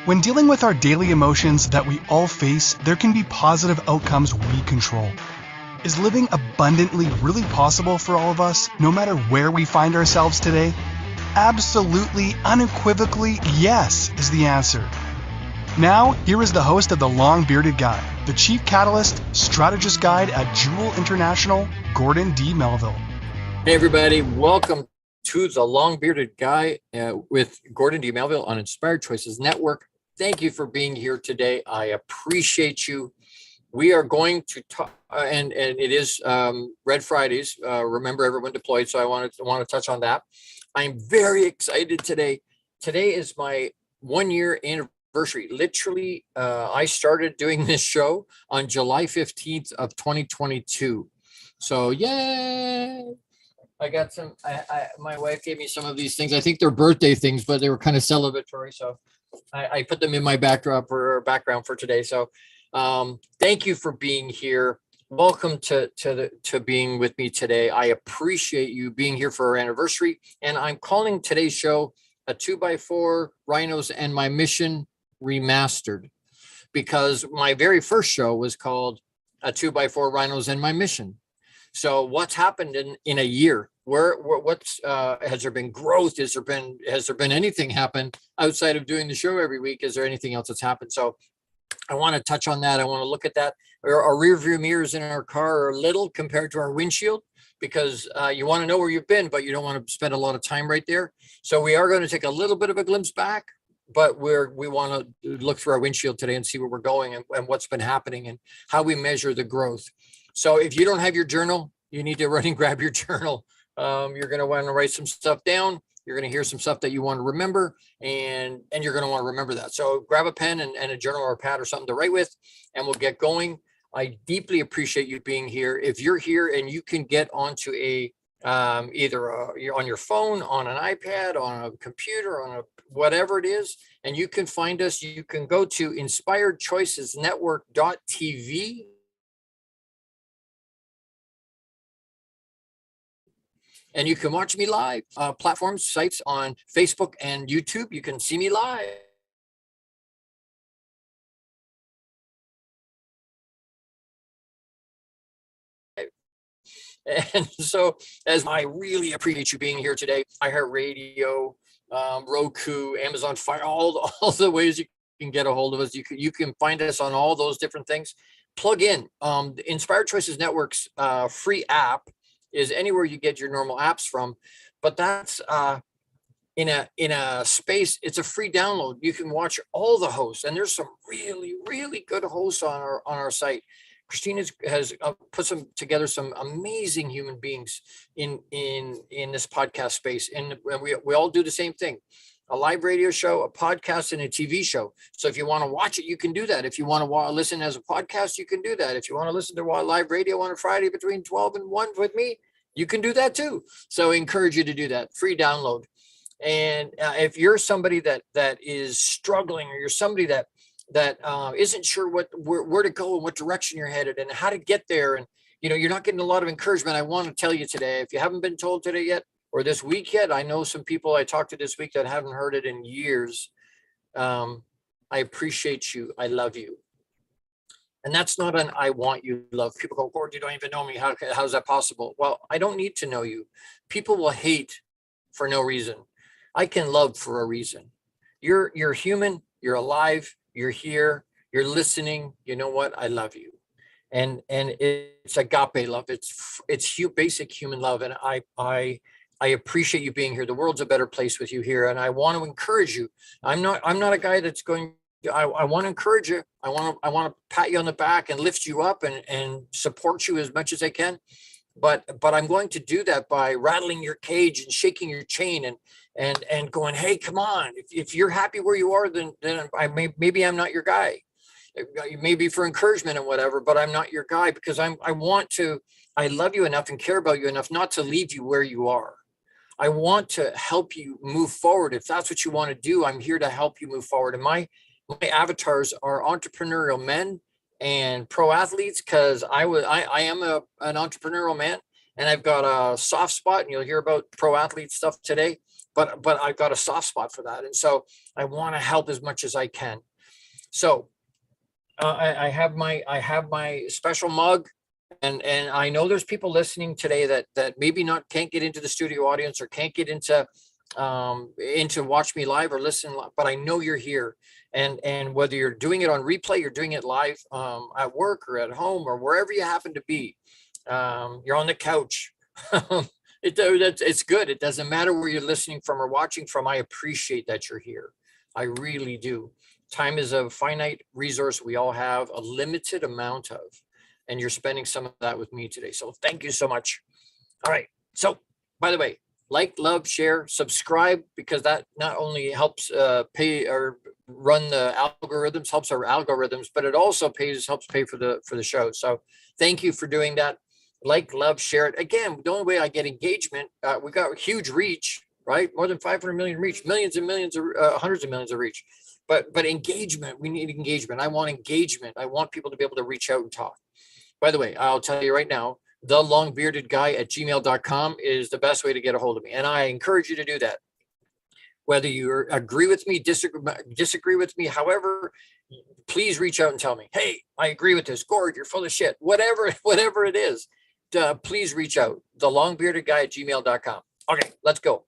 When dealing with our daily emotions that we all face, there can be positive outcomes we control. Is living abundantly really possible for all of us, no matter where we find ourselves today? Absolutely, unequivocally, yes is the answer. Now, here is the host of The Long Bearded Guy, the Chief Catalyst, Strategist Guide at Jewel International, Gordon D. Melville. Hey everybody, welcome to The Long Bearded Guy with Gordon D. Melville on Inspired Choices Network. Thank you for being here today. I appreciate you. We are going to talk, and it is Red Fridays. Remember, everyone deployed, so I want to touch on that. I'm very excited today. Today is my 1-year anniversary. Literally, I started doing this show on July 15th of 2022. So, yay! I got some. My wife gave me some of these things. I think they're birthday things, but they were kind of celebratory. So I put them in my background for today. So thank you for being here. Welcome to being with me today. I appreciate you being here for our anniversary. And I'm calling today's show a 2x4 Rhinos and My Mission Remastered, because my very first show was called a 2x4 Rhinos and My Mission. So what's happened in a year? What's has there been growth? Has there been anything happen outside of doing the show every week? Is there anything else that's happened? So I want to touch on that. I want to look at that. Our rear view mirrors in our car are little compared to our windshield, because you want to know where you've been, but you don't want to spend a lot of time right there. So we are going to take a little bit of a glimpse back, but we want to look through our windshield today and see where we're going and what's been happening and how we measure the growth. So if you don't have your journal, you need to run and grab your journal. You're going to want to write some stuff down. You're going to hear some stuff that you want to remember, and you're going to want to remember that. So grab a pen and a journal or a pad or something to write with, and we'll get going. I deeply appreciate you being here. If you're here and you can get onto you're on your phone, on an iPad, on a computer, on whatever it is, and you can find us, you can go to inspiredchoicesnetwork.tv. And you can watch me live, platforms, sites on Facebook and YouTube. You can see me live. And so, as I really appreciate you being here today, iHeartRadio, Roku, Amazon Fire, all the ways you can get a hold of us. You can find us on all those different things. Plug in the Inspired Choices Network's free app is anywhere you get your normal apps from, but that's in a space. It's a free download. You can watch all the hosts, and there's some really, really good hosts on our site. Christine has put together some amazing human beings in this podcast space, and we all do the same thing: a live radio show, a podcast, and a TV show. So if you want to watch it, you can do that. If you want to listen as a podcast, you can do that. If you want to listen to live radio on a Friday between 12 and 1 with me, you can do that too. So I encourage you to do that. Free download. And if you're somebody that is struggling, or you're somebody that isn't sure where to go and what direction you're headed and how to get there, and you're not getting a lot of encouragement, I want to tell you today, if you haven't been told today yet, or this week yet, I know some people I talked to this week that haven't heard it in years. I appreciate you. I love you. And that's not an I want you love. People go, Gordon, you don't even know me. How's that possible? Well, I don't need to know you. People will hate for no reason. I can love for a reason. You're human. You're alive. You're here. You're listening. You know what? I love you. And it's agape love. It's basic human love. And I appreciate you being here. The world's a better place with you here. And I want to encourage you. I'm not a guy that's going. I want to encourage you. I want to pat you on the back and lift you up and support you as much as I can. But I'm going to do that by rattling your cage and shaking your chain and going, hey, come on. If you're happy where you are, then maybe I'm not your guy. Maybe for encouragement and whatever, but I'm not your guy, because I love you enough and care about you enough not to leave you where you are. I want to help you move forward. If that's what you want to do, I'm here to help you move forward. And my avatars are entrepreneurial men and pro athletes, because I am an entrepreneurial man, and I've got a soft spot, and you'll hear about pro athlete stuff today, but I've got a soft spot for that, and so I want to help as much as I can. So I have my special mug, and I know there's people listening today that maybe not can't get into the studio audience or can't get into watch me live or listen, but I know you're here, and whether you're doing it on replay, you're doing it live at work or at home or wherever you happen to be, you're on the couch. It's good. It doesn't matter where you're listening from or watching from. I appreciate that you're here. I really do. Time is a finite resource we all have a limited amount of, and you're spending some of that with me today. So thank you so much. All right. So, by the way, like, love, share, subscribe, because that not only helps pay or run the algorithms, helps our algorithms, but it also helps pay for the show. So thank you for doing that. Like, love, share it. Again, the only way I get engagement, we got huge reach, right? More than 500 million reach, millions and millions of hundreds of millions of reach. But engagement, we need engagement. I want engagement. I want people to be able to reach out and talk. By the way, I'll tell you right now, thelongbeardedguy@gmail.com is the best way to get a hold of me. And I encourage you to do that. Whether you agree with me, disagree with me, however, please reach out and tell me, hey, I agree with this. Gord, you're full of shit. Whatever it is, please reach out. Thelongbeardedguy@gmail.com. Okay, let's go.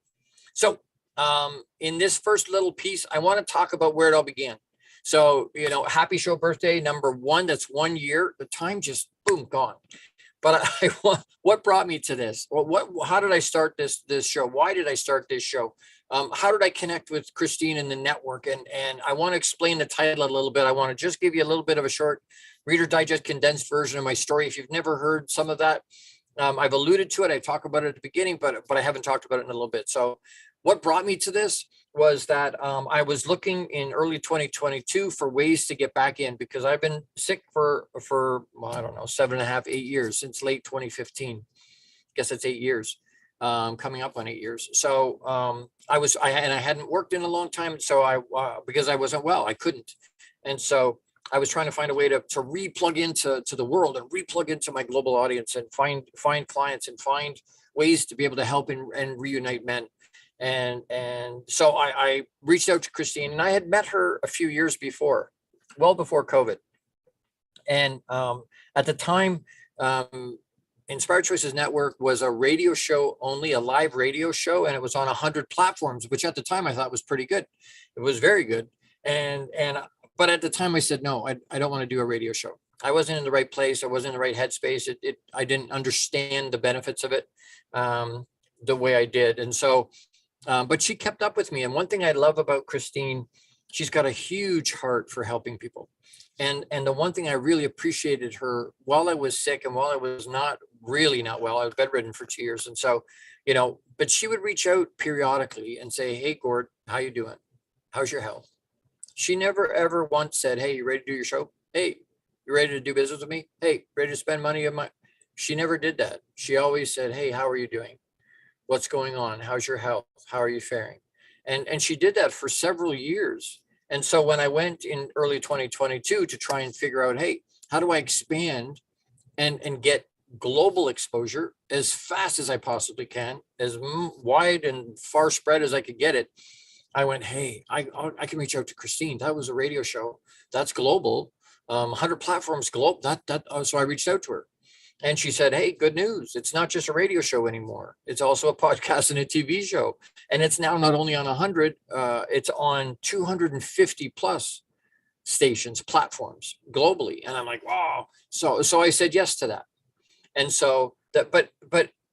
So in this first little piece, I want to talk about where it all began. So, happy show birthday number 1. That's 1 year. The time just boom gone. But what brought me to this? How did I start this show? Why did I start this show? How did I connect with Christine and the network? And I want to explain the title a little bit. I want to just give you a little bit of a short Reader Digest condensed version of my story. If you've never heard some of that, I've alluded to it. I talk about it at the beginning, but I haven't talked about it in a little bit. So what brought me to this was that I was looking in early 2022 for ways to get back in, because I've been sick for I don't know, 7.5, 8 years, since late 2015. I guess it's 8 years, coming up on 8 years. So I hadn't worked in a long time. So because I wasn't well, I couldn't. And so I was trying to find a way to re-plug into the world and re-plug into my global audience and find clients and find ways to be able to help and reunite men. And so I reached out to Christine, and I had met her a few years before, well before COVID. And at the time, Inspired Choices Network was a radio show only, a live radio show, and it was on 100 platforms, which at the time I thought was pretty good. It was very good. But at the time I said, no, I don't want to do a radio show. I wasn't in the right place. I wasn't in the right headspace. I didn't understand the benefits of it the way I did. And so, but she kept up with me. And one thing I love about Christine, she's got a huge heart for helping people. And the one thing I really appreciated her while I was sick and while I was not well, I was bedridden for 2 years. And so, but she would reach out periodically and say, hey, Gord, how you doing? How's your health? She never, ever once said, hey, you ready to do your show? Hey, you ready to do business with me? Hey, ready to spend money on my... She never did that. She always said, hey, how are you doing? What's going on? How's your health? How are you faring? And she did that for several years. And so when I went in early 2022 to try and figure out, hey, how do I expand and get global exposure as fast as I possibly can, as wide and far spread as I could get it, I went, hey, I can reach out to Christine. That was a radio show. That's global. 100 platforms global. So I reached out to her. And she said, hey, good news. It's not just a radio show anymore. It's also a podcast and a TV show. And it's now not only on 100, it's on 250 plus stations, platforms globally. And I'm like, wow. So I said yes to that. And so that, but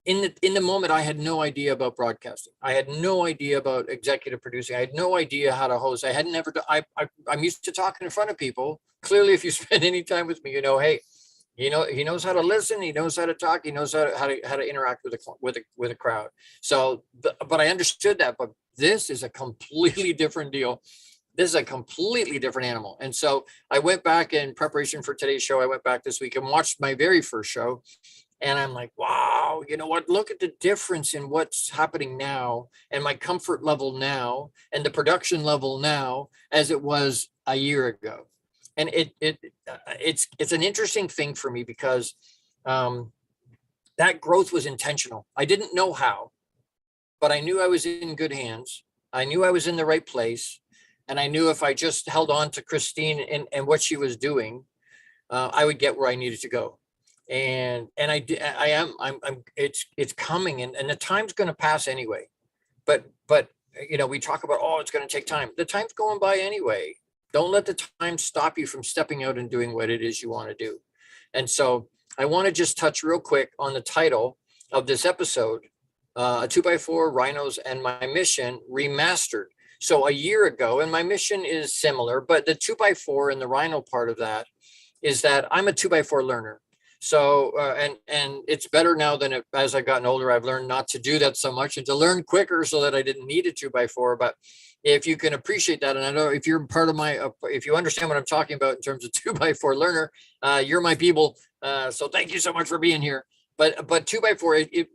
in the moment, I had no idea about broadcasting. I had no idea about executive producing. I had no idea how to host. I had never, I'm used to talking in front of people. Clearly, if you spend any time with me, hey, he knows how to listen. He knows how to talk. He knows how to interact with a crowd. So, but I understood that. But this is a completely different deal. This is a completely different animal. And so I went back in preparation for today's show. I went back this week and watched my very first show. And I'm like, wow, you know what? Look at the difference in what's happening now and my comfort level now and the production level now as it was a year ago. And it's an interesting thing for me because that growth was intentional. I didn't know how, but I knew I was in good hands. I knew I was in the right place. And I knew if I just held on to Christine and what she was doing, I would get where I needed to go. And I am, it's coming, and the time's going to pass anyway. But, we talk about, oh, it's going to take time. The time's going by anyway. Don't let the time stop you from stepping out and doing what it is you want to do. And so I want to just touch real quick on the title of this episode, a 2x4 Rhinos and My Mission Remastered. So a year ago, and my mission is similar, but the 2x4 and the Rhino part of that is that I'm a 2x4 learner. So and it's better now than as I've gotten older. I've learned not to do that so much and to learn quicker so that I didn't need a 2x4. But if you can appreciate that, and I know if you're part of my, if you understand what I'm talking about in terms of 2x4 learner, you're my people. So thank you so much for being here. But 2x4,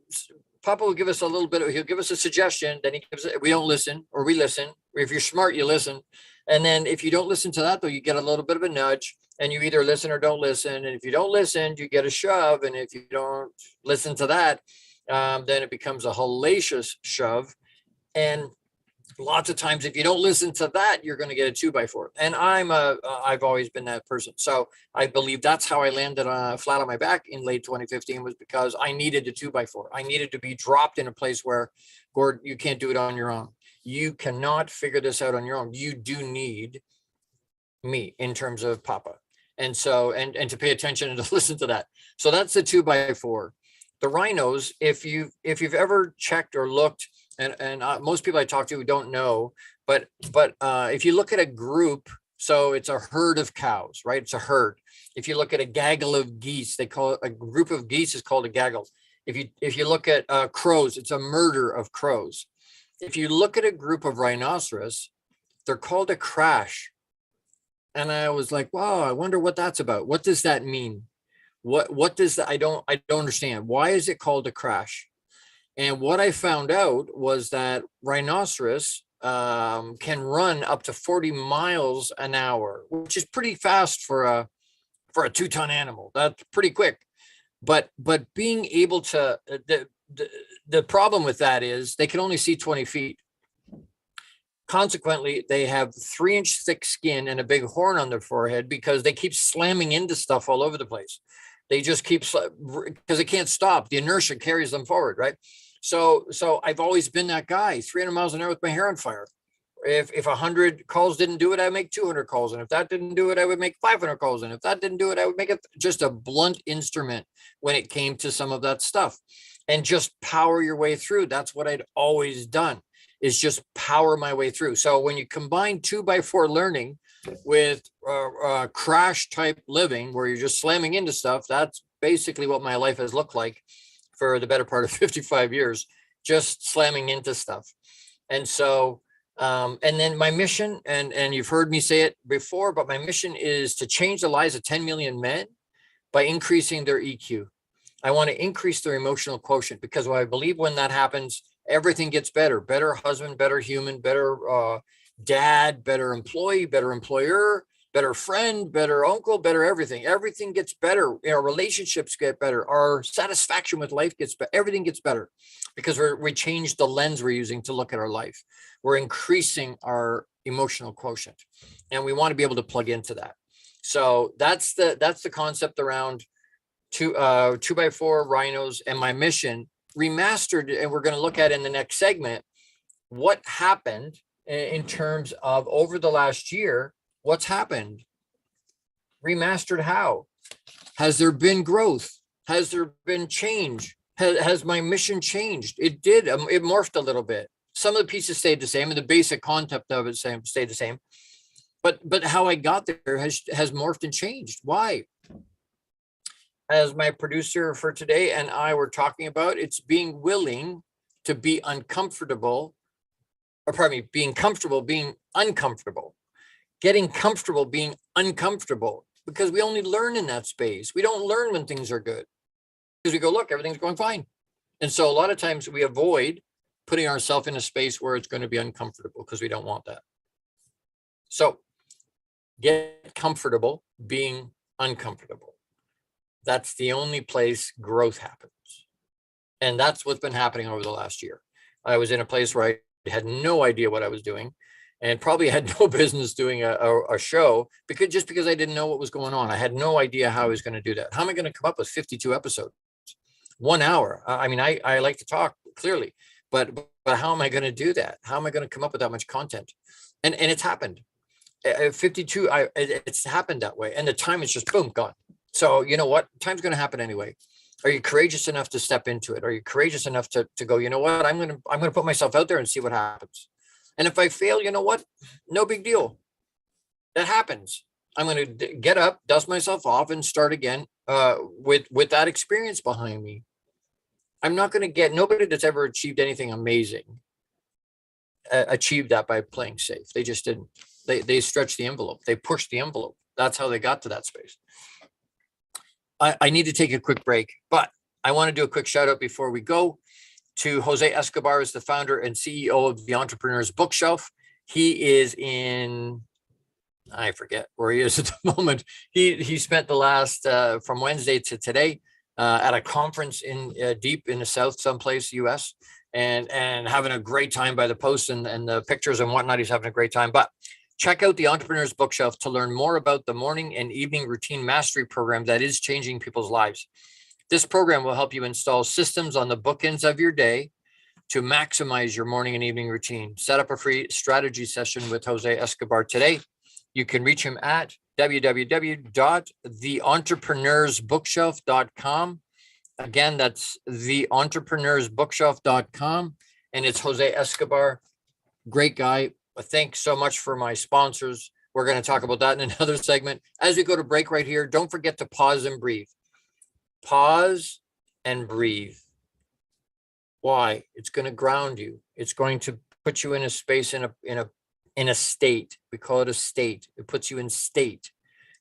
Papa will give us a little bit of, he'll give us a suggestion, then he gives it, we don't listen, or we listen. Or if you're smart, you listen. And then if you don't listen to that, though, you get a little bit of a nudge, and you either listen or don't listen. And if you don't listen, you get a shove. And if you don't listen to that, then it becomes a hellacious shove. And lots of times, if you don't listen to that, you're going to get a 2x4. And I've always been that person. So I believe that's how I landed flat on my back in late 2015, was because I needed a 2x4. I needed to be dropped in a place where, Gord, you can't do it on your own. You cannot figure this out on your own. You do need me in terms of Papa. And so, and to pay attention and to listen to that. So that's the 2x4. The Rhinos, if you've ever checked or looked, and most people I talk to don't know, but if you look at a group, so it's a herd of cows, right? It's a herd. If you look at a gaggle of geese, they call it, a group of geese is called a gaggle. If you look at crows, it's a murder of crows. If you look at a group of rhinoceros, they're called a crash. And I was like, wow, I wonder what that's about. What does that mean? What does that? I don't understand. Why is it called a crash? And what I found out was that rhinoceros can run up to 40 miles an hour, which is pretty fast for a 2-ton animal. That's pretty quick. But being able to, the problem with that is they can only see 20 feet. Consequently, they have 3-inch thick skin and a big horn on their forehead because they keep slamming into stuff all over the place. They just keep, because they can't stop. The inertia carries them forward, right? So I've always been that guy, 300 miles an hour with my hair on fire. If 100 calls didn't do it, I make 200 calls. And if that didn't do it, I would make 500 calls. And if that didn't do it, I would make it just a blunt instrument when it came to some of that stuff. And just power your way through. That's what I'd always done, is just power my way through. So when you combine 2x4 learning with crash type living, where you're just slamming into stuff, that's basically what my life has looked like for the better part of 55 years, just slamming into stuff. And so, and then my mission, and you've heard me say it before, but my mission is to change the lives of 10 million men by increasing their EQ. I want to increase their emotional quotient, because I believe when that happens, everything gets better. Better husband, better human, better dad, better employee, better employer, better friend, better uncle, better everything. Everything gets better. Our relationships get better. Our satisfaction with life gets better. Everything gets better because we changed the lens we're using to look at our life. We're increasing our emotional quotient, and we want to be able to plug into that. So that's the concept around 2x4 Rhinos and my mission remastered. And we're going to look at in the next segment what happened in terms of over the last year. What's happened? Remastered how? Has there been growth? Has there been change? Has my mission changed? It did. It morphed a little bit. Some of the pieces stayed the same, and the basic concept of it stayed the same. But how I got there has morphed and changed. Why? As my producer for today and I were talking about, it's being willing to be uncomfortable, or pardon me, being comfortable, being uncomfortable, getting comfortable, being uncomfortable, because we only learn in that space. We don't learn when things are good, because we go, look, everything's going fine. And so a lot of times we avoid putting ourselves in a space where it's going to be uncomfortable because we don't want that. So Get comfortable being uncomfortable. That's the only place growth happens. And that's what's been happening over the last year. I was in a place where I had no idea what I was doing and probably had no business doing a show because I didn't know what was going on. I had no idea how I was going to do that. How am I going to come up with 52 episodes? 1 hour. I mean, I like to talk clearly, but how am I going to do that? How am I going to come up with that much content? And it's happened. 52, it's happened that way. And the time is just boom, gone. So you know what? Time's going to happen anyway. Are you courageous enough to step into it? Are you courageous enough to go, you know what? I'm going to put myself out there and see what happens. And if I fail, you know what? No big deal. That happens. I'm going to get up, dust myself off, and start again with that experience behind me. I'm not going to get nobody that's ever achieved anything amazing achieved that by playing safe. They just didn't. They stretched the envelope. They pushed the envelope. That's how they got to that space. I need to take a quick break, but I want to do a quick shout out before we go to Jose Escobar, is the founder and CEO of the Entrepreneur's Bookshelf. He is in, I forget where he is at the moment. He spent the last from Wednesday to today at a conference in deep in the South, someplace US, and having a great time by the posts and the pictures and whatnot. He's having a great time. But check out the Entrepreneur's Bookshelf to learn more about the morning and evening routine mastery program that is changing people's lives. This program will help you install systems on the bookends of your day to maximize your morning and evening routine. Set up a free strategy session with Jose Escobar today. You can reach him at www.theentrepreneursbookshelf.com. Again, that's theentrepreneursbookshelf.com. And it's Jose Escobar. Great guy. Thanks so much for my sponsors. We're going to talk about that in another segment. As we go to break right here, don't forget to pause and breathe. Pause and breathe. Why? It's going to ground you. It's going to put you in a space, in a state. We call it a state. It puts you in state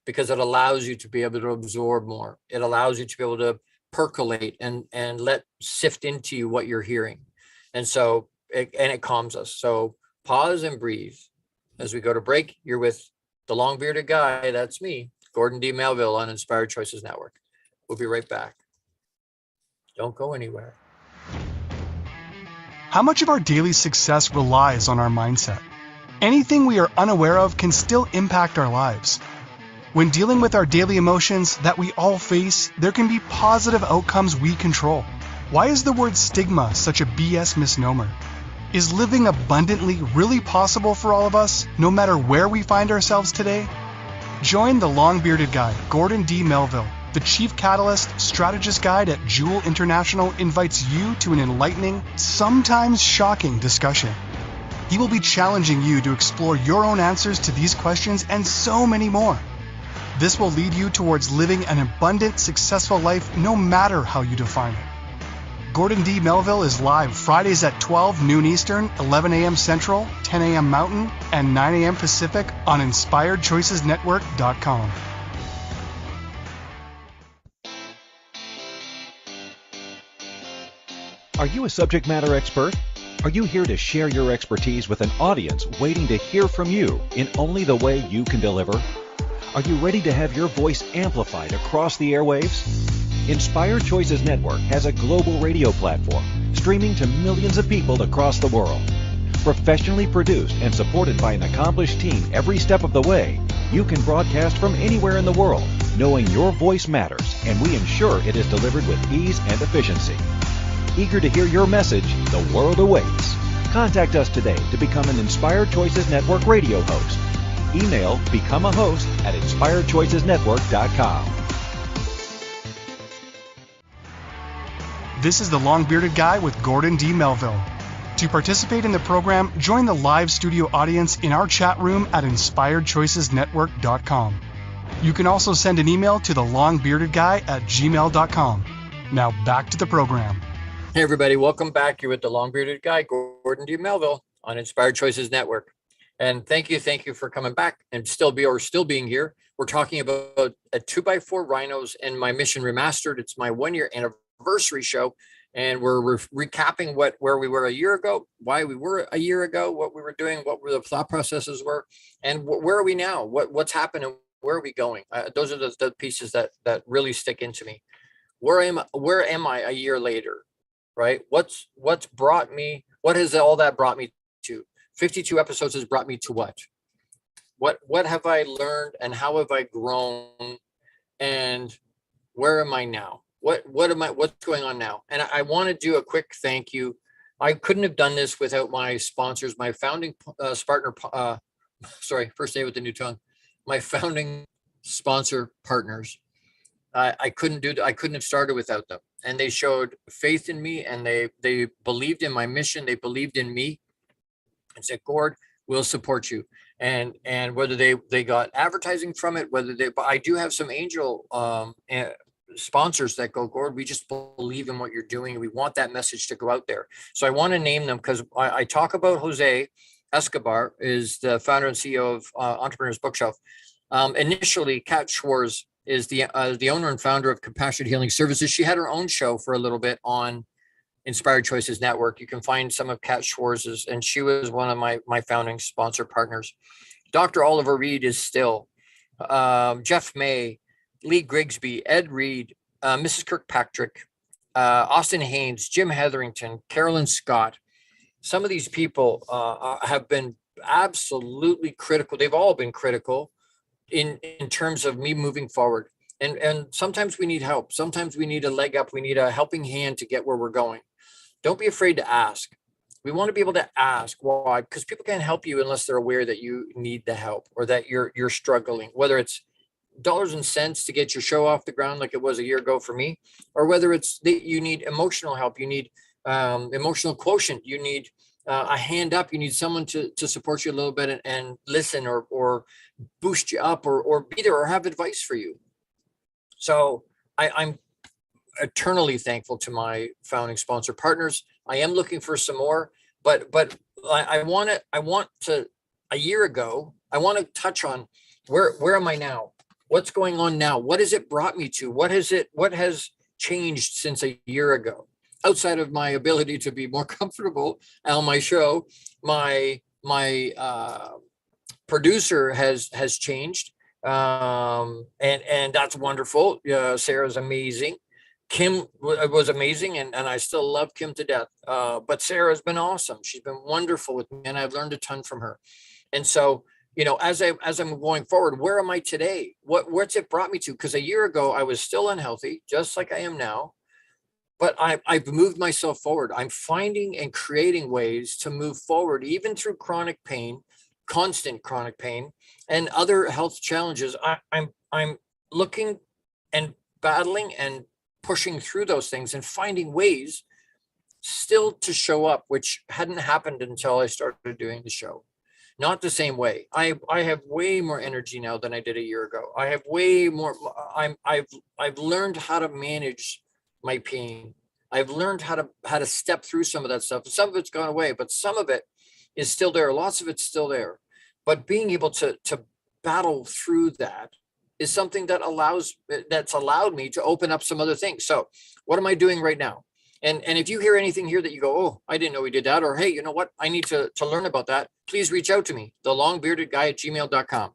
because it allows you to be able to absorb more. It allows you to be able to percolate and let sift into you what you're hearing. And so, it calms us. So pause and breathe. As we go to break, you're with the long bearded guy. That's me, Gordon D. Melville on Inspired Choices Network. We'll be right back. Don't go anywhere. How much of our daily success relies on our mindset? Anything we are unaware of can still impact our lives. When dealing with our daily emotions that we all face, there can be positive outcomes we control. Why is the word stigma such a BS misnomer? Is living abundantly really possible for all of us, no matter where we find ourselves today? Join the long-bearded guy, Gordon D. Melville. The Chief Catalyst Strategist Guide at Jewel International invites you to an enlightening, sometimes shocking discussion. He will be challenging you to explore your own answers to these questions and so many more. This will lead you towards living an abundant, successful life no matter how you define it. Gordon D. Melville is live Fridays at 12 noon Eastern, 11 a.m. Central, 10 a.m. Mountain, and 9 a.m. Pacific on InspiredChoicesNetwork.com. Are you a subject matter expert? Are you here to share your expertise with an audience waiting to hear from you in only the way you can deliver? Are you ready to have your voice amplified across the airwaves? Inspired Choices Network has a global radio platform streaming to millions of people across the world. Professionally produced and supported by an accomplished team every step of the way, you can broadcast from anywhere in the world, knowing your voice matters, and we ensure it is delivered with ease and efficiency. Eager to hear your message, the world awaits. Contact us today to become an Inspired Choices Network radio host. Email become a host at inspiredchoicesnetwork.com. This is the long-bearded guy with Gordon D. Melville. To participate in the program, join the live studio audience in our chat room at inspiredchoicesnetwork.com. You can also send an email to thelongbeardedguy@gmail.com. Now back to the program. Hey everybody, welcome back. You're with the long-bearded guy, Gordon D. Melville on Inspired Choices Network. And thank you for coming back and still being here. We're talking about a 2x4 rhinos and my mission remastered. It's my 1-year anniversary show, and we're recapping where we were a year ago, why we were a year ago, what we were doing, what were the thought processes were, and where are we now? What's happened and where are we going? Those are the pieces that really stick into me. Where am I a year later? Right? What's brought me? What has all that brought me to? 52 episodes has brought me to what? What have I learned and how have I grown? And where am I now? What's going on now? And I want to do a quick thank you. I couldn't have done this without my sponsors, my founding partner. First day with the new tongue. My founding sponsor partners. I couldn't have started without them. And they showed faith in me, and they believed in my mission. They believed in me and said, Gord, we'll support you. And whether they got advertising from it, but I do have some angel sponsors that go, Gord, we just believe in what you're doing. We want that message to go out there. So I want to name them because I talk about Jose Escobar, is the founder and CEO of Entrepreneurs Bookshelf. Initially, Kat Schwarz is the owner and founder of Compassionate Healing Services. She had her own show for a little bit on Inspired Choices Network. You can find some of Kat Schwarz's, and she was one of my founding sponsor partners. Dr. Oliver Reed is still, Jeff May, Lee Grigsby, Ed Reed, Mrs. Kirkpatrick, Austin Haynes, Jim Hetherington, Carolyn Scott. Some of these people have been absolutely critical. They've all been critical in terms of me moving forward. And sometimes we need help. Sometimes we need a leg up. We need a helping hand to get where we're going. Don't be afraid to ask. We want to be able to ask why, because people can't help you unless they're aware that you need the help or that you're struggling, whether it's dollars and cents to get your show off the ground like it was a year ago for me, or whether it's that you need emotional help, you need emotional quotient, you need a hand up, you need someone to support you a little bit and listen or boost you up or be there or have advice for you. So I'm eternally thankful to my founding sponsor partners. I am looking for some more, but I want to a year ago, I want to touch on where am I now? What's going on now? What has it brought me to? What has changed since a year ago? Outside of my ability to be more comfortable on my show, my producer has changed, and that's wonderful. Sarah's amazing. Kim was amazing, and I still love Kim to death. But Sarah's been awesome. She's been wonderful with me, and I've learned a ton from her. And so, as I'm going forward, where am I today? What's it brought me to? Because a year ago I was still unhealthy, just like I am now. But I've moved myself forward. I'm finding and creating ways to move forward, even through chronic pain, constant chronic pain, and other health challenges. I'm looking and battling and pushing through those things and finding ways still to show up, which hadn't happened until I started doing the show. Not the same way. I have way more energy now than I did a year ago. I have way more. I've learned how to manage my pain. I've learned how to step through some of that stuff. Some of it's gone away, but some of it is still there. Lots of it's still there. But being able to battle through that is something that's allowed me to open up some other things. So what am I doing right now? And if you hear anything here that you go, oh, I didn't know we did that, or hey, you know what, I need to learn about that, please reach out to me, thelongbeardedguy@gmail.com.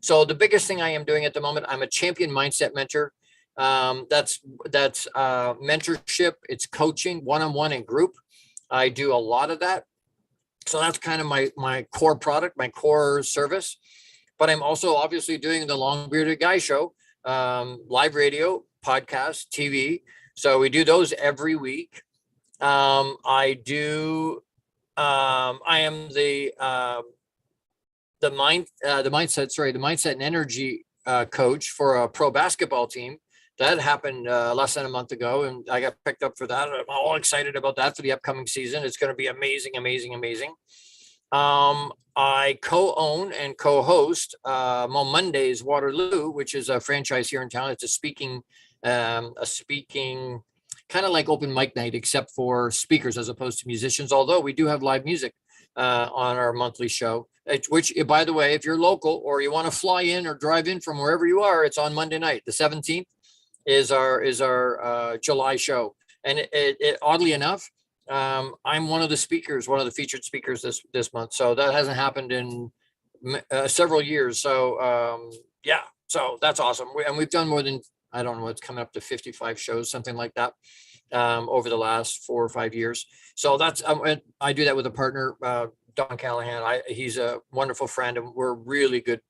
So the biggest thing I am doing at the moment, I'm a champion mindset mentor. That's mentorship. It's coaching, one-on-one and group. I do a lot of that. So that's kind of my core product, my core service. But I'm also obviously doing the Long Bearded Guy show, live radio, podcast, TV. So we do those every week. I am the mindset and energy coach for a pro basketball team. That happened less than a month ago, and I got picked up for that. I'm all excited about that for the upcoming season. It's going to be amazing, amazing, amazing. I co-own and co-host on Mondays Waterloo, which is a franchise here in town. It's a speaking kind of like open mic night, except for speakers as opposed to musicians. Although we do have live music on our monthly show, which, by the way, if you're local or you want to fly in or drive in from wherever you are, it's on Monday night. The 17th is our July show. And oddly enough, I'm one of the speakers, one of the featured speakers this month. So that hasn't happened in several years. So yeah, so that's awesome. And we've done more than, I don't know, it's coming up to 55 shows, something like that, over the last 4 or 5 years. So that's, I do that with a partner, Don Callahan. He's a wonderful friend, and we're really good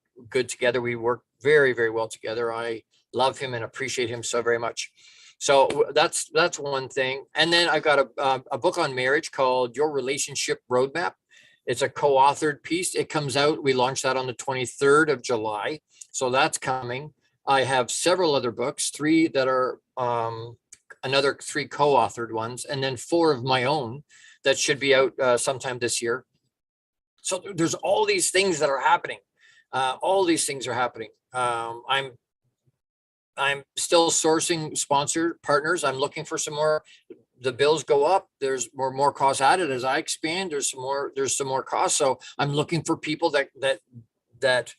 together. We work very, very well together. I love him and appreciate him so very much. So that's one thing. And then I've got a book on marriage called Your Relationship Roadmap. It's a co-authored piece. It comes out. We launched that on the 23rd of July. So that's coming. I have several other books, 3 that are another 3 co-authored ones, and then 4 of my own that should be out sometime this year. So there's all these things that are happening. All these things are happening. I'm still sourcing sponsor partners. I'm looking for some more. The bills go up. There's more costs added as I expand. There's some more costs. So I'm looking for people that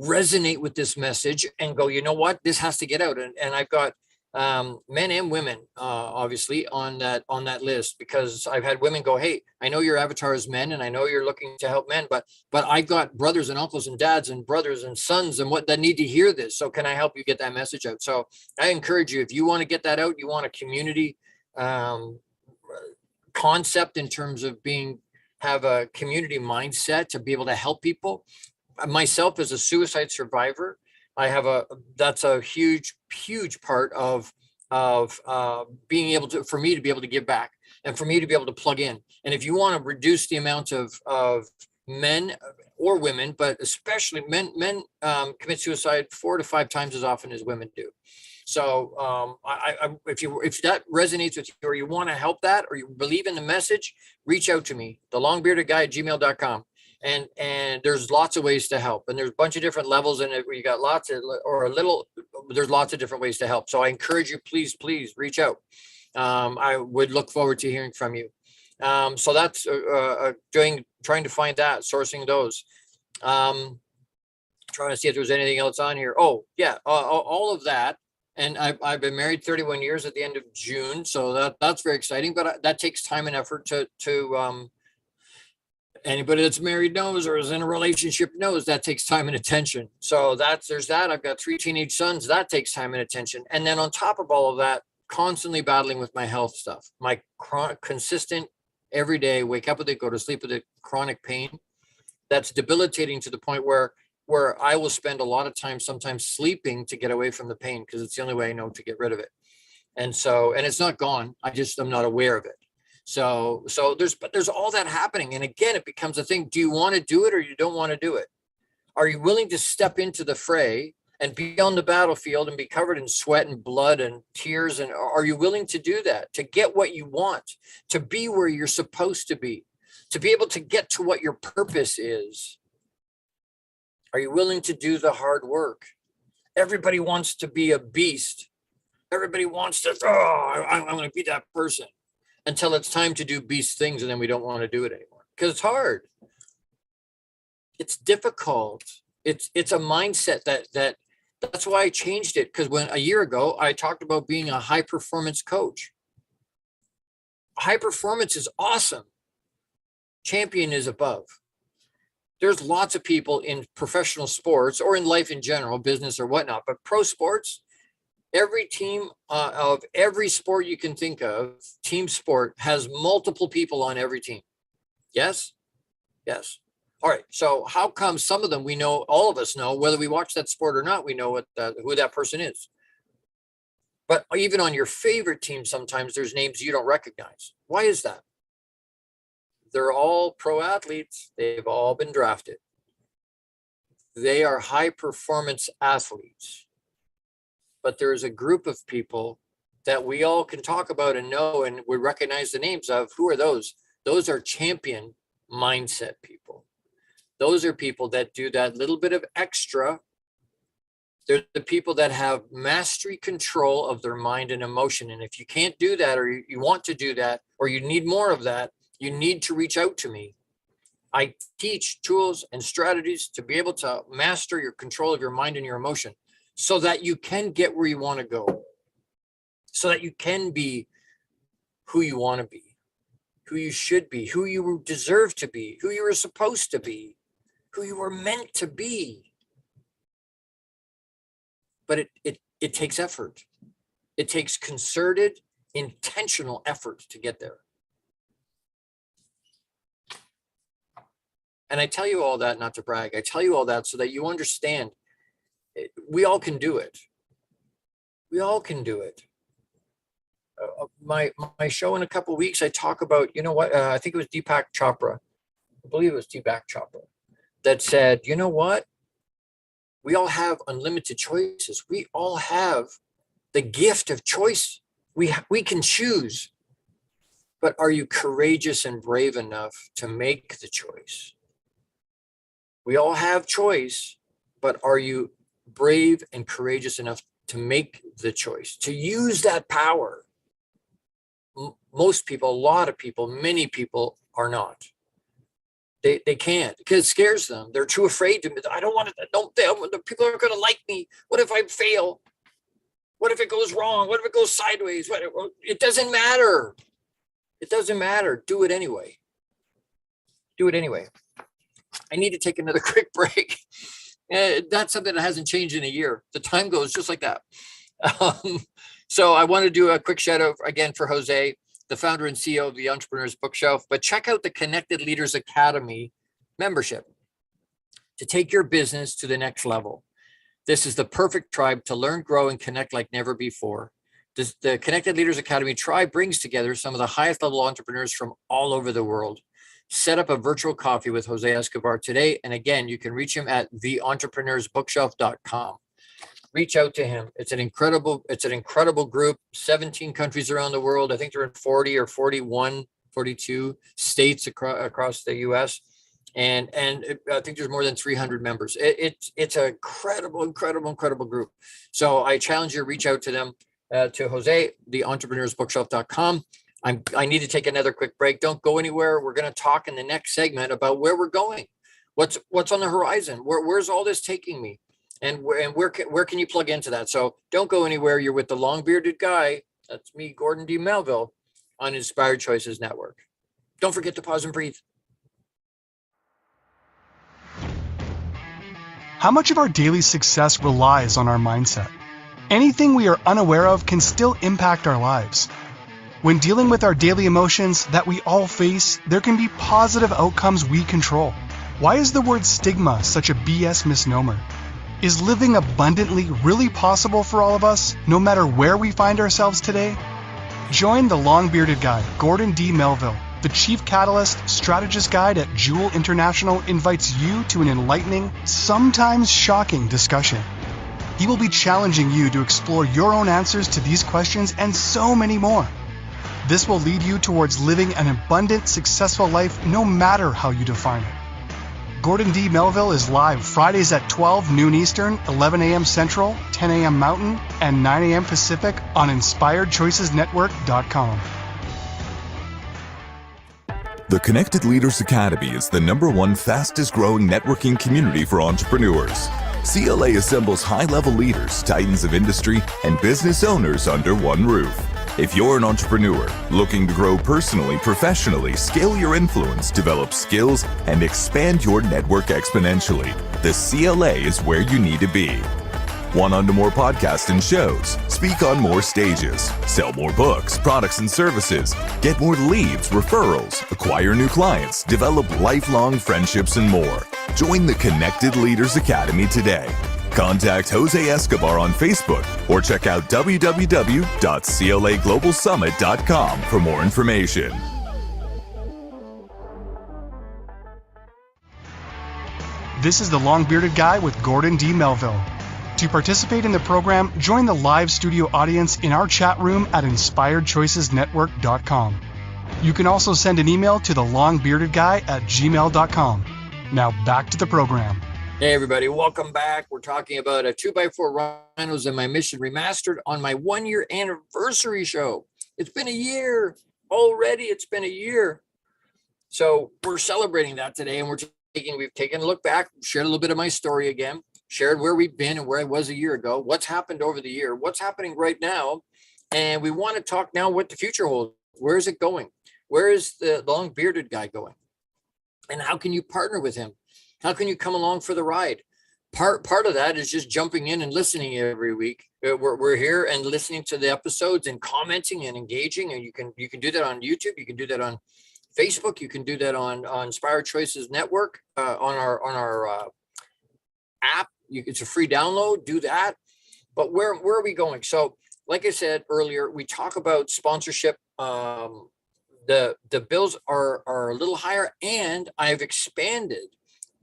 resonate with this message and go, you know what, this has to get out. And I've got men and women, obviously on that list, because I've had women go, hey, I know your avatar is men, and I know you're looking to help men, but I've got brothers and uncles and dads and brothers and sons and what that need to hear this. So can I help you get that message out? So I encourage you, if you want to get that out, you want a community concept in terms of have a community mindset to be able to help people. Myself as a suicide survivor, that's a huge part of being able to, for me to be able to give back and for me to be able to plug in. And if you want to reduce the amount of men or women, but especially men commit suicide 4 to 5 times as often as women do. So if that resonates with you, or you want to help that, or you believe in the message, reach out to me, thelongbeardedguy@gmail.com. And there's lots of ways to help, and there's a bunch of different levels in it where you got there's lots of different ways to help. So I encourage you, please reach out. I would look forward to hearing from you. So that's trying to find that, sourcing those. Trying to see if there's anything else on here. Oh yeah, all of that. And I've been married 31 years at the end of June. So that's very exciting, but that takes time and effort to anybody that's married knows, or is in a relationship knows, that takes time and attention. So there's that. I've got 3 teenage sons. That takes time and attention. And then on top of all of that, constantly battling with my health stuff, my consistent every day, wake up with it, go to sleep with it, chronic pain that's debilitating to the point where I will spend a lot of time sometimes sleeping to get away from the pain, because it's the only way I know to get rid of it. And it's not gone. I'm not aware of it. So there's all that happening. And again, it becomes a thing. Do you want to do it, or you don't want to do it? Are you willing to step into the fray and be on the battlefield and be covered in sweat and blood and tears? And are you willing to do that, to get what you want, to be where you're supposed to be able to get to what your purpose is? Are you willing to do the hard work? Everybody wants to be a beast. Everybody wants to, I'm going to be that person, until it's time to do beast things. And then we don't want to do it anymore because it's hard. It's difficult. It's a mindset that's why I changed it. Because a year ago, I talked about being a high performance coach. High performance is awesome. Champion is above. There's lots of people in professional sports or in life in general, business or whatnot, but pro sports, every team of every sport you can think of, team sport, has multiple people on every team. Yes. All right. So how come some of them we know, all of us know, whether we watch that sport or not, we know who that person is. But even on your favorite team, sometimes there's names you don't recognize. Why is that? They're all pro athletes. They've all been drafted. They are high performance athletes. But there's a group of people that we all can talk about and know, and we recognize the names of. Who are those? Those are champion mindset people. Those are people that do that little bit of extra. They're the people that have mastery control of their mind and emotion. And if you can't do that, or you want to do that, or you need more of that, you need to reach out to me. I teach tools and strategies to be able to master your control of your mind and your emotion, so that you can get where you want to go, so that you can be who you want to be, who you should be, who you deserve to be, who you were supposed to be, who you were meant to be. But it takes effort. It takes concerted, intentional effort to get there. And I tell you all that not to brag. I tell you all that so that you understand we all can do it. We all can do it. My show in a couple of weeks, I talk about, you know what? I think it was Deepak Chopra. I believe it was Deepak Chopra that said, you know what? We all have unlimited choices. We all have the gift of choice. We can choose. But are you courageous and brave enough to make the choice? We all have choice, but are you brave and courageous enough to make the choice, to use that power? Most people, a lot of people, many people are not. They can't, because it scares them. They're too afraid to. I don't want to. The people aren't going to like me. What if I fail? What if it goes wrong? What if it goes sideways? It doesn't matter. It doesn't matter. Do it anyway. Do it anyway. I need to take another quick break. That's something that hasn't changed in a year. The time goes just like that. So I want to do a quick shout out again for Jose, the founder and CEO of the Entrepreneur's Bookshelf. But check out the Connected Leaders Academy membership to take your business to the next level. This is the perfect tribe to learn, grow, and connect like never before. The Connected Leaders Academy tribe brings together some of the highest level entrepreneurs from all over the world. Set up a virtual coffee with Jose Escobar today. And again, you can reach him at theentrepreneursbookshelf.com. Reach out to him. It's an incredible group, 17 countries around the world. I think they're in 40 or 41, 42 states across the US. And I think there's more than 300 members. It's an incredible group. So I challenge you to reach out to them, to Jose, theentrepreneursbookshelf.com. I need to take another quick break. Don't go anywhere. We're going to talk in the next segment about where we're going. What's on the horizon? Where's all this taking me? And where can you plug into that? So don't go anywhere. You're with the long bearded guy. That's me, Gordon D. Melville, on Inspired Choices Network. Don't forget to pause and breathe. How much of our daily success relies on our mindset? Anything we are unaware of can still impact our lives. When dealing with our daily emotions that we all face, there can be positive outcomes we control. Why is the word stigma such a BS misnomer? Is living abundantly really possible for all of us, no matter where we find ourselves today? Join the long-bearded guy, Gordon D. Melville. The Chief Catalyst Strategist Guide at Jewel International invites you to an enlightening, sometimes shocking discussion. He will be challenging you to explore your own answers to these questions and so many more. This will lead you towards living an abundant, successful life no matter how you define it. Gordon D. Melville is live Fridays at 12 noon Eastern, 11 a.m. Central, 10 a.m. Mountain, and 9 a.m. Pacific on InspiredChoicesNetwork.com. The Connected Leaders Academy is the #1 fastest growing networking community for entrepreneurs. CLA assembles high-level leaders, titans of industry, and business owners under one roof. If you're an entrepreneur looking to grow personally, professionally, scale your influence, develop skills, and expand your network exponentially, the CLA is where you need to be. Want on to more podcasts and shows, speak on more stages, sell more books, products, and services, get more leads, referrals, acquire new clients, develop lifelong friendships, and more. Join the Connected Leaders Academy today. Contact Jose Escobar on Facebook or check out www.claglobalsummit.com for more information. This is the long-bearded guy with Gordon D. Melville. To participate in the program, join the live studio audience in our chat room at InspiredChoicesNetwork.com. You can also send an email to thelongbeardedguy@gmail.com. Now back to the program. Hey everybody, welcome back. We're talking about a 2x4 Rhinos and my mission remastered on my 1-year anniversary show. It's been a year already. It's been a year. So we're celebrating that today, and we've taken a look back, shared a little bit of my story again, shared where we've been and where I was a year ago, what's happened over the year, what's happening right now. And we want to talk now what the future holds. Where is it going? Where is the long bearded guy going? And how can you partner with him? How can you come along for the ride? Part of that is just jumping in and listening every week. We're here and listening to the episodes and commenting and engaging. And you can do that on YouTube. You can do that on Facebook. You can do that on Inspired Choices Network, on our app. It's a free download. Do that. But where are we going? So, like I said earlier, we talk about sponsorship. The bills are a little higher, and I've expanded.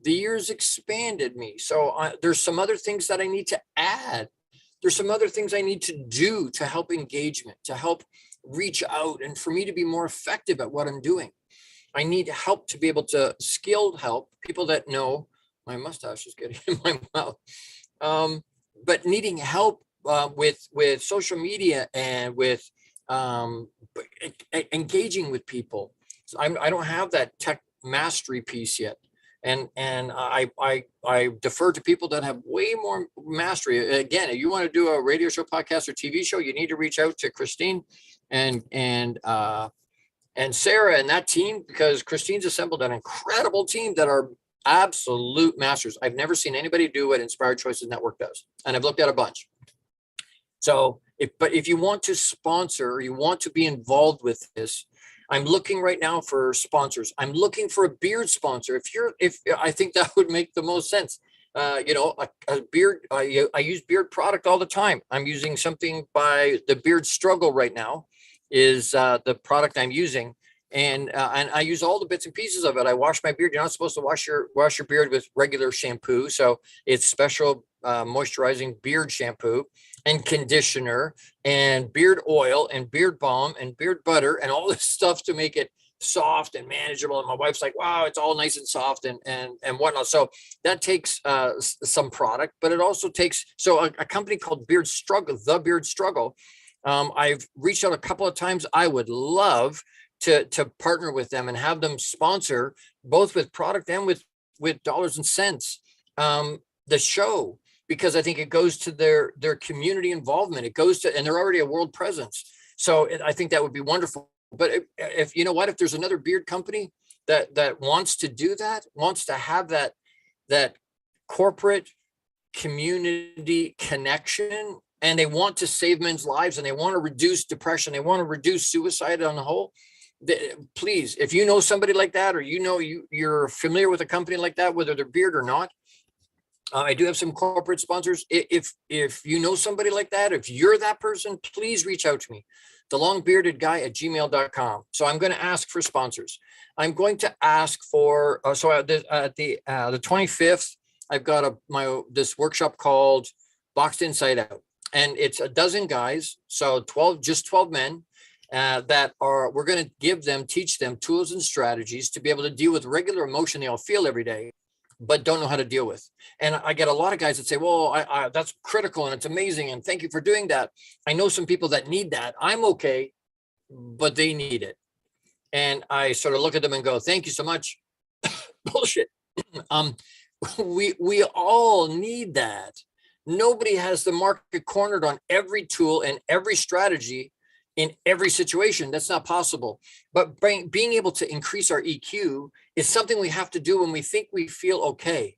The years expanded me. So there's some other things that I need to add. There's some other things I need to do to help engagement, to help reach out, and for me to be more effective at what I'm doing. I need help to be able to, skilled help, people that know. My mustache is getting in my mouth. But needing help with social media and with engaging with people. So I don't have that tech mastery piece yet. And I defer to people that have way more mastery. Again, if you want to do a radio show, podcast, or TV show, you need to reach out to Christine and Sarah and that team, because Christine's assembled an incredible team that are absolute masters. I've never seen anybody do what Inspired Choices Network does, and I've looked at a bunch. So, if you want to sponsor, or you want to be involved with this, I'm looking right now for sponsors. I'm looking for a beard sponsor. If I think that would make the most sense. A beard. I use beard product all the time. I'm using something by the Beard Struggle right now, is the product I'm using, and I use all the bits and pieces of it. I wash my beard. You're not supposed to wash your beard with regular shampoo, so it's special moisturizing beard shampoo and conditioner and beard oil and beard balm and beard butter and all this stuff to make it soft and manageable. And my wife's like, wow, it's all nice and soft and whatnot. So that takes some product, but it also takes, so a company called Beard Struggle, the Beard Struggle. I've reached out a couple of times. I would love to partner with them and have them sponsor, both with product and with dollars and cents, the show, because I think it goes to their community involvement. It goes to, and they're already a world presence. So I think that would be wonderful. But if you know what, if there's another beard company that wants to do that, wants to have that corporate community connection, and they want to save men's lives, and they want to reduce depression, they want to reduce suicide on the whole, please, if you know somebody like that, or you're familiar with a company like that, whether they're beard or not, I do have some corporate sponsors. If you know somebody like that, if you're that person, please reach out to me, thelongbeardedguy@gmail.com. So I'm going to ask for sponsors. I'm going to ask for, so at the 25th, I've got this workshop called Boxed Inside Out, and it's a dozen guys. So 12 men we're going to teach them tools and strategies to be able to deal with regular emotion they all feel every day, but don't know how to deal with. And I get a lot of guys that say, well, I that's critical and it's amazing, and thank you for doing that. I know some people that need that. I'm okay, but they need it. And I sort of look at them and go, thank you so much. Bullshit. We all need that. Nobody has the market cornered on every tool and every strategy in every situation. That's not possible. But being able to increase our EQ is something we have to do when we think we feel okay.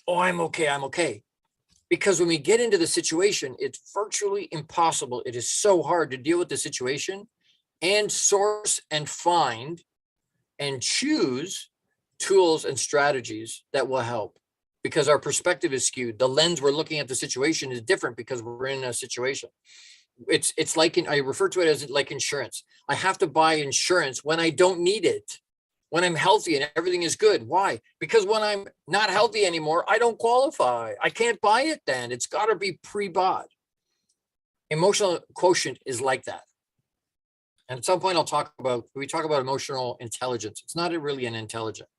Oh, I'm okay. Because when we get into the situation, it's virtually impossible. It is so hard to deal with the situation and source and find and choose tools and strategies that will help, because our perspective is skewed. The lens we're looking at the situation is different because we're in a situation. It's like, I refer to it as like insurance. I have to buy insurance when I don't need it, when I'm healthy and everything is good. Why? Because when I'm not healthy anymore, I don't qualify. I can't buy it then. It's got to be pre-bought. Emotional quotient is like that. And at some point we talk about emotional intelligence. It's not really an intelligence.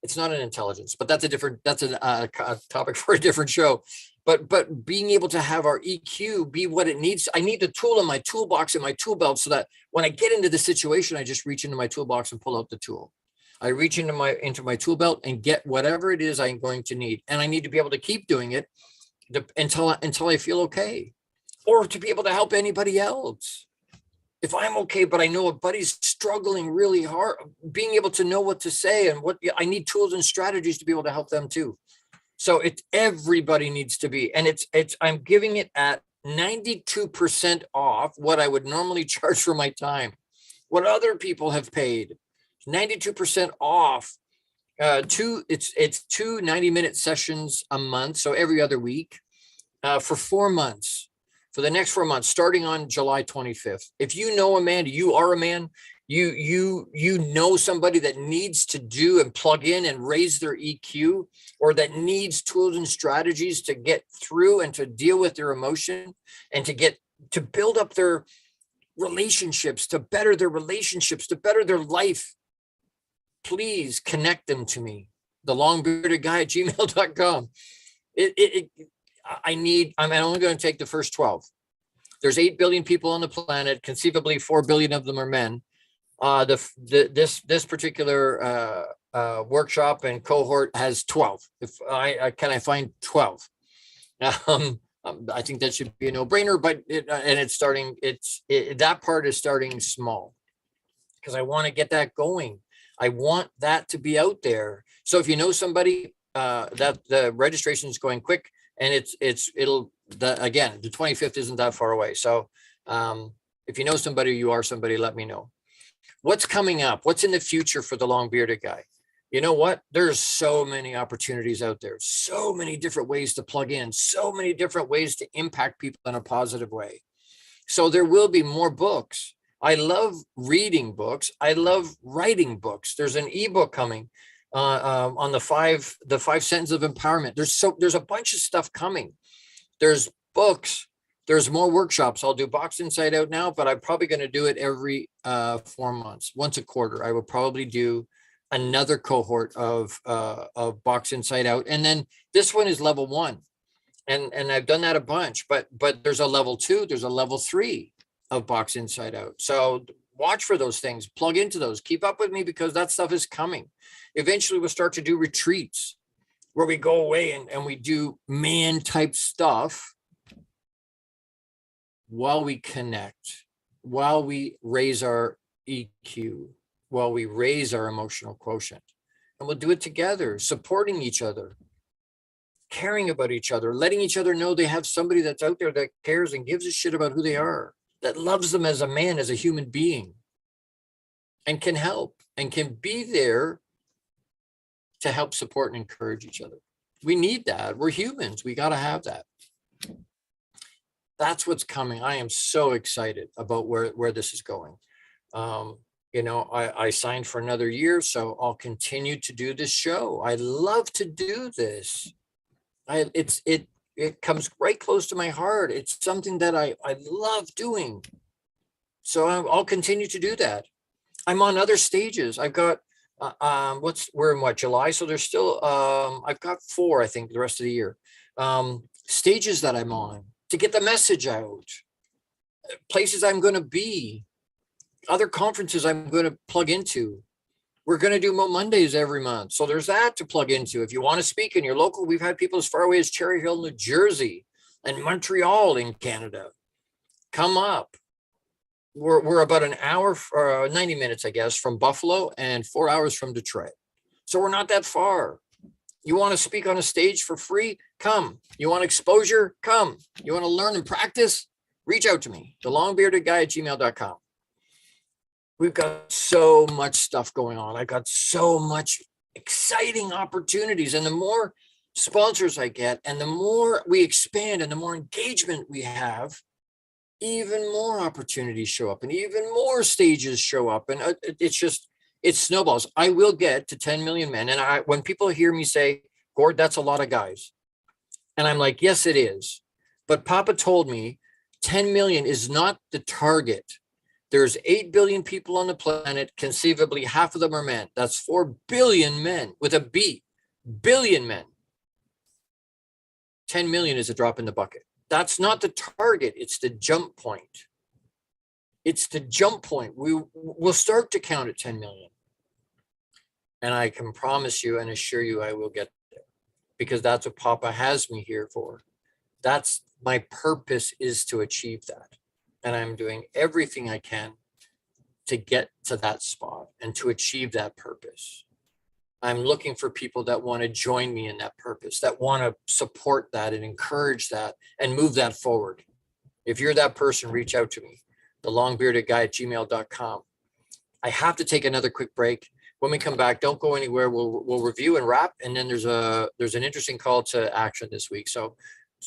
It's not an intelligence, but that's a topic for a different show. But being able to have our EQ be what it needs. I need the tool in my toolbox, in my tool belt, so that when I get into the situation, I just reach into my toolbox and pull out the tool. I reach into my tool belt and get whatever it is I'm going to need. And I need to be able to keep doing it until I feel okay, or to be able to help anybody else. If I'm okay, but I know a buddy's struggling really hard, being able to know what to say and what I need tools and strategies to be able to help them too. So everybody needs to be, and I'm giving it at 92% off what I would normally charge for my time, what other people have paid, 92% off. It's two 90-minute sessions a month, so every other week, for 4 months. For the next 4 months, starting on July 25th. If you know a man, you are a man, you know somebody that needs to do and plug in and raise their EQ, or that needs tools and strategies to get through and to deal with their emotion and to build up their relationships, to better their relationships, to better their life, please connect them to me. thelongbeardedguy@gmail.com. I'm only going to take the first 12. There's 8 billion people on the planet. Conceivably, 4 billion of them are men. This particular workshop and cohort has 12. If I find 12. I think that should be a no-brainer, but it's starting. That part is starting small because I want to get that going. I want that to be out there. So if you know somebody, that the registration is going quick. And again, the 25th isn't that far away. So if you know somebody, you are somebody, let me know. What's coming up? What's in the future for the Long Bearded Guy? You know what? There's so many opportunities out there, so many different ways to plug in, so many different ways to impact people in a positive way. So there will be more books. I love reading books. I love writing books. There's an ebook coming. On the five sentences of empowerment. There's a bunch of stuff coming. There's books. There's more workshops. I'll do Box Inside Out now, but I'm probably going to do it every 4 months, once a quarter. I will probably do another cohort of Box Inside Out, and then this one is level 1, and I've done that a bunch. But there's a level 2, there's a level 3 of Box Inside Out. So watch for those things, plug into those, keep up with me because that stuff is coming. Eventually we'll start to do retreats where we go away and we do man type stuff while we connect, while we raise our EQ, while we raise our emotional quotient. And we'll do it together, supporting each other, caring about each other, letting each other know they have somebody that's out there that cares and gives a shit about who they are, that loves them as a man, as a human being, and can help and can be there to help support and encourage each other. We need that. We're humans. We got to have that. That's what's coming. I am so excited about where this is going. I signed for another year, so I'll continue to do this show. I love to do this. It comes right close to my heart. It's something that I love doing. So I'll continue to do that. I'm on other stages. I've got we're in July, so there's still I've got 4, I think, the rest of the year, stages that I'm on to get the message out, places I'm going to be, other conferences I'm going to plug into. We're going to do Mondays every month, so there's that to plug into. If you want to speak in your local, we've had people as far away as Cherry Hill, New Jersey, and Montreal in Canada. Come up. We're about an hour, 90 minutes, I guess, from Buffalo and 4 hours from Detroit. So we're not that far. You want to speak on a stage for free? Come. You want exposure? Come. You want to learn and practice? Reach out to me, thelongbeardedguy@gmail.com. We've got so much stuff going on. I got so much exciting opportunities. And the more sponsors I get and the more we expand and the more engagement we have, even more opportunities show up and even more stages show up. And it snowballs. I will get to 10 million men. And when people hear me say, Gord, that's a lot of guys. And I'm like, yes, it is. But Papa told me 10 million is not the target. There's 8 billion people on the planet. Conceivably, half of them are men. That's 4 billion men with a B, billion men. 10 million is a drop in the bucket. That's not the target. It's the jump point. It's the jump point. We'll start to count at 10 million. And I can promise you and assure you I will get there because that's what Papa has me here for. That's my purpose, is to achieve that. and I'm doing everything I can to get to that spot and to achieve that purpose. I'm looking for people that want to join me in that purpose, that want to support that and encourage that and move that forward. If you're that person, reach out to me, thelongbeardedguy@gmail.com. I have to take another quick break. When we come back, don't go anywhere. We'll review and wrap. And then there's an interesting call to action this week. So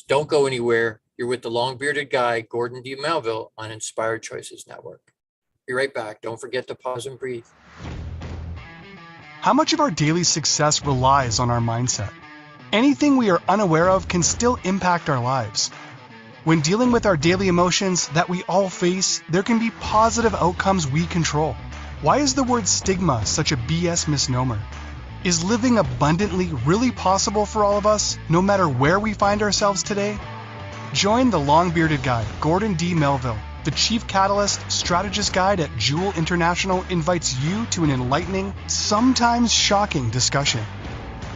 don't go anywhere. You're with the long bearded guy, Gordon D. Melville, on Inspired Choices Network. Be right back. Don't forget to pause and breathe. How much of our daily success relies on our mindset? Anything we are unaware of can still impact our lives. When dealing with our daily emotions that we all face, there can be positive outcomes we control. Why is the word stigma such a BS misnomer? Is living abundantly really possible for all of us, no matter where we find ourselves today? Join the long-bearded guy, Gordon D. Melville. The Chief Catalyst Strategist Guide at Jewel International invites you to an enlightening, sometimes shocking discussion.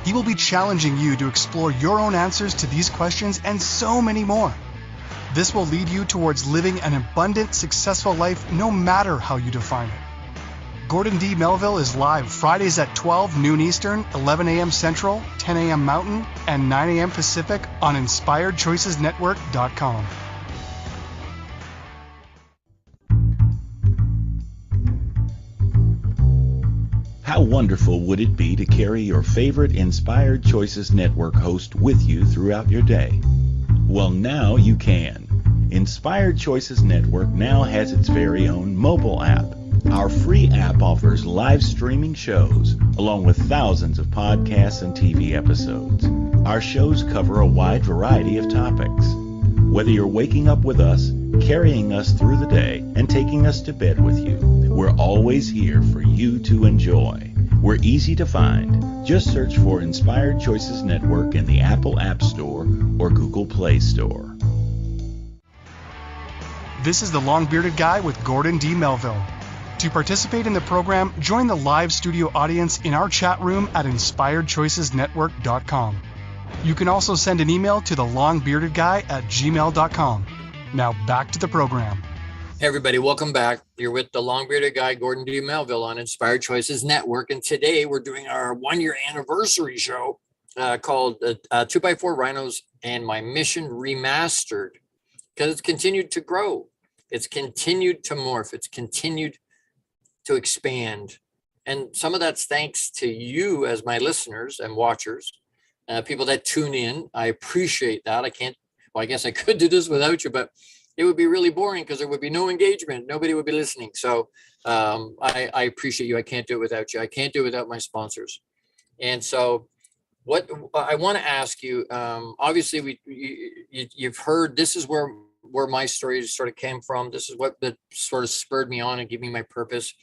He will be challenging you to explore your own answers to these questions and so many more. This will lead you towards living an abundant, successful life no matter how you define it. Gordon D. Melville is live Fridays at 12 noon Eastern, 11 a.m. Central, 10 a.m. Mountain, and 9 a.m. Pacific on InspiredChoicesNetwork.com. How wonderful would it be to carry your favorite Inspired Choices Network host with you throughout your day? Well, now you can. Inspired Choices Network now has its very own mobile app. Our free app offers live streaming shows, along with thousands of podcasts and TV episodes. Our shows cover a wide variety of topics. Whether you're waking up with us, carrying us through the day, and taking us to bed with you, we're always here for you to enjoy. We're easy to find. Just search for Inspired Choices Network in the Apple App Store or Google Play Store. This is the long-bearded guy with Gordon D. Melville. To participate in the program, join the live studio audience in our chat room at InspiredChoicesNetwork.com. You can also send an email to thelongbeardedguy@gmail.com. Now back to the program. Hey everybody, welcome back. You're with the long-bearded guy, Gordon D. Melville, on Inspired Choices Network. And today we're doing our 1-year anniversary show called 2x4 Rhinos and My Mission Remastered, because it's continued to grow. It's continued to morph. It's continued to expand. And some of that's thanks to you as my listeners and watchers, people that tune in. I appreciate that. I guess I could do this without you, but it would be really boring because there would be no engagement. Nobody would be listening. So I appreciate you. I can't do it without you. I can't do it without my sponsors. And so what I want to ask you, obviously you've heard, this is where my story sort of came from. This is what that sort of spurred me on and gave me my purpose,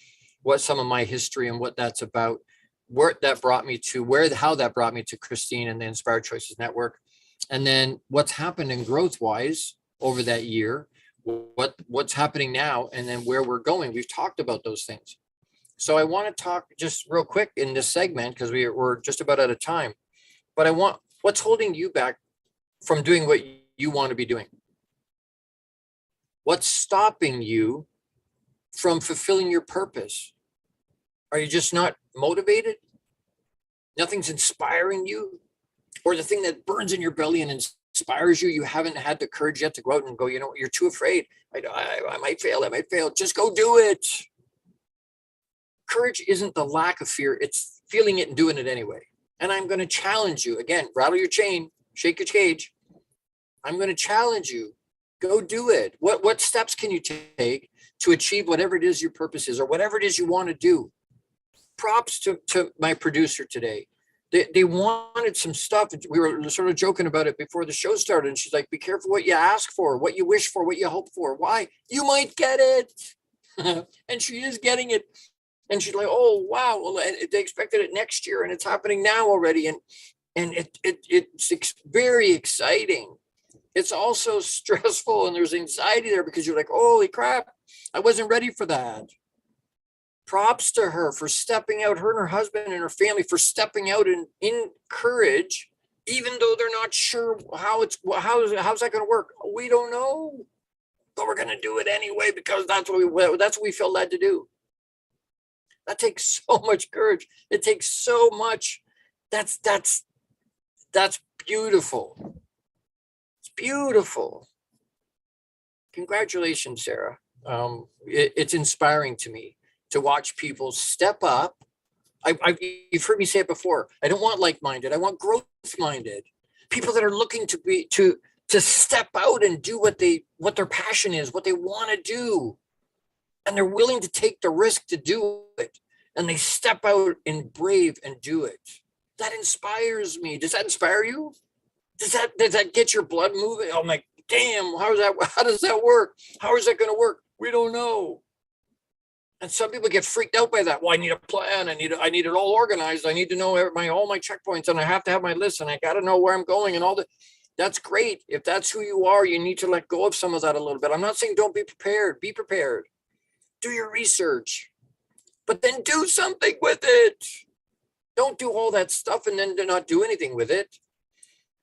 what some of my history and what that's about, where that brought me to, how that brought me to Christine and the Inspired Choices Network. And then what's happened in growth wise over that year, what's happening now, and then where we're going. We've talked about those things. So I want to talk just real quick in this segment, because we're just about out of time, but what's holding you back from doing what you want to be doing? What's stopping you from fulfilling your purpose? Are you just not motivated? Nothing's inspiring you? Or the thing that burns in your belly and inspires you, you haven't had the courage yet to go out and go, you know what, you're too afraid. I might fail. Just go do it. Courage isn't the lack of fear. It's feeling it and doing it anyway. And I'm going to challenge you. Again, rattle your chain, shake your cage. I'm going to challenge you. Go do it. What steps can you take to achieve whatever it is your purpose is, or whatever it is you want to do? Props to my producer today. They wanted some stuff. We were sort of joking about it before the show started. And she's like, be careful what you ask for, what you wish for, what you hope for. Why? You might get it. And she is getting it. And she's like, oh, wow. Well, they expected it next year and it's happening now already. And it's very exciting. It's also stressful and there's anxiety there because you're like, holy crap, I wasn't ready for that. Props to her for stepping out, her and her husband and her family for stepping out in courage, even though they're not sure how's that going to work. We don't know. but we're going to do it anyway because that's what we feel led to do. That takes so much courage. It takes so much. That's beautiful. It's beautiful. Congratulations, Sarah. It's inspiring to me to watch people step up. You've heard me say it before. I don't want like-minded. I want growth-minded people that are looking to step out and do what their passion is, what they want to do, and they're willing to take the risk to do it. And they step out and brave and do it. That inspires me. Does that inspire you? Does that get your blood moving? I'm like, damn, how does that work? How is that going to work? We don't know. And some people get freaked out by that. Well, I need a plan. I need it all organized. I need to know all my checkpoints, and I have to have my list, and I got to know where I'm going and all that. That's great. If that's who you are, you need to let go of some of that a little bit. I'm not saying don't be prepared. Be prepared. Do your research, but then do something with it. Don't do all that stuff and then not do anything with it.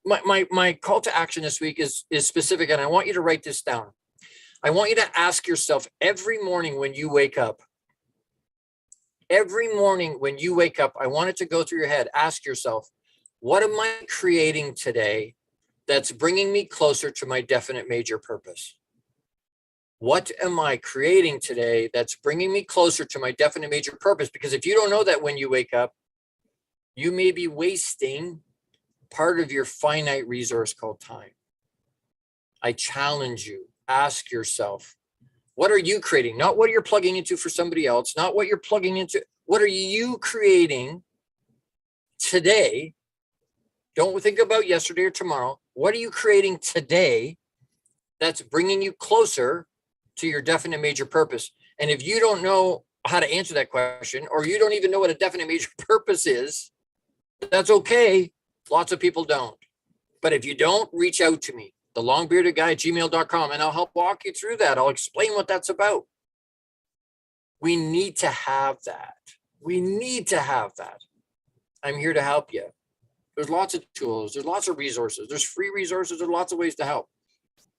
My call to action this week is specific, and I want you to write this down. I want you to ask yourself every morning when you wake up. Every morning when you wake up, I want it to go through your head. Ask yourself, what am I creating today that's bringing me closer to my definite major purpose? What am I creating today that's bringing me closer to my definite major purpose? Because if you don't know that when you wake up, you may be wasting part of your finite resource called time. I challenge you, ask yourself, what are you creating? Not what you're plugging into for somebody else, not what you're plugging into. What are you creating today? Don't think about yesterday or tomorrow. What are you creating today that's bringing you closer to your definite major purpose? And if you don't know how to answer that question, or you don't even know what a definite major purpose is, that's okay. Lots of people don't. But if you don't, reach out to me, thelongbeardedguy@gmail.com, and I'll help walk you through that. I'll explain what that's about. We need to have that. We need to have that. I'm here to help you. There's lots of tools. There's lots of resources. There's free resources. There's lots of ways to help.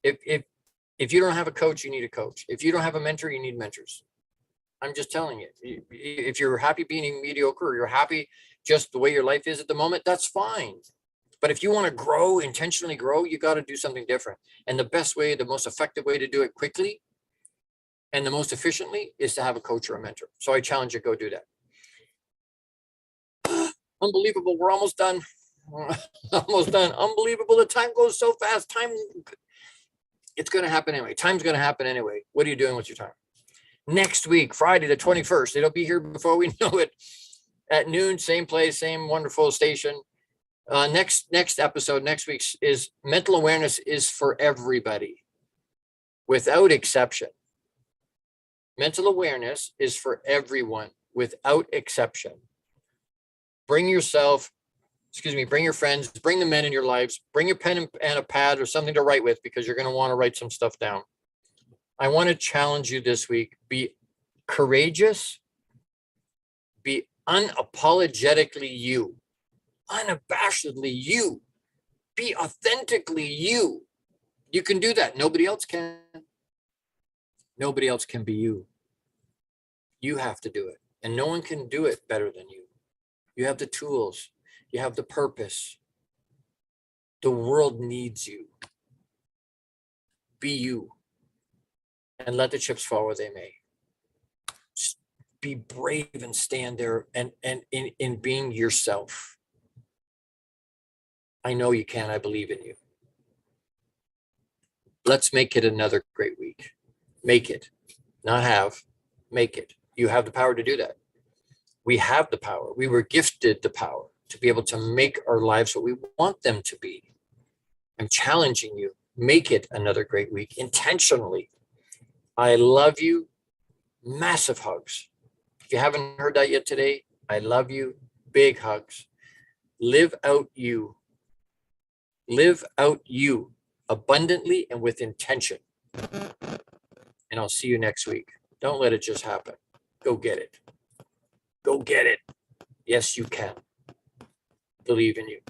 If you don't have a coach, you need a coach. If you don't have a mentor, you need mentors. I'm just telling you. If you're happy being mediocre, or you're happy just the way your life is at the moment, that's fine. But if you want to grow, intentionally grow, you got to do something different. And the best way, the most effective way to do it quickly and the most efficiently is to have a coach or a mentor. So I challenge you, go do that. Unbelievable. We're almost done. Almost done. Unbelievable. The time goes so fast. It's going to happen anyway. Time's going to happen anyway. What are you doing with your time? Next week, Friday the 21st, it'll be here before we know it, at noon, same place, same wonderful station. Next episode, next week's is mental awareness is for everybody, without exception. Mental awareness is for everyone, without exception. Bring your friends, bring the men in your lives, bring your pen and a pad or something to write with, because you're going to want to write some stuff down. I want to challenge you this week. Be courageous. Be unapologetically you. Unabashedly you. Be authentically you. You can do that. Nobody else can. Nobody else can be you. You have to do it. And no one can do it better than you. You have the tools. You have the purpose. The world needs you. Be you. And let the chips fall where they may. Just be brave and stand there and in being yourself. I know you can. I believe in you. Let's make it another great week. Make it. Not have. Make it. You have the power to do that. We have the power. We were gifted the power to be able to make our lives what we want them to be. I'm challenging you. Make it another great week intentionally. I love you. Massive hugs. If you haven't heard that yet today, I love you. Big hugs. Live out you. Live out you abundantly and with intention. And I'll see you next week. Don't let it just happen. Go get it. Go get it. Yes, you can. Believe in you.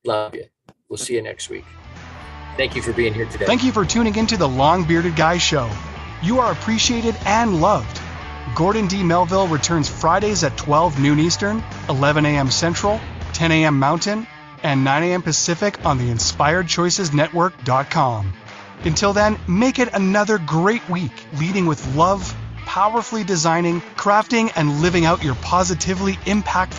Love you. We'll see you next week. Thank you for being here today. Thank you for tuning into the Long Bearded Guy Show. You are appreciated and loved. Gordon D. Melville returns Fridays at 12 noon Eastern, 11 a.m. Central, 10 a.m. Mountain, and 9 a.m. Pacific on the InspiredChoicesNetwork.com. Until then, make it another great week, leading with love, powerfully designing, crafting, and living out your positively impactful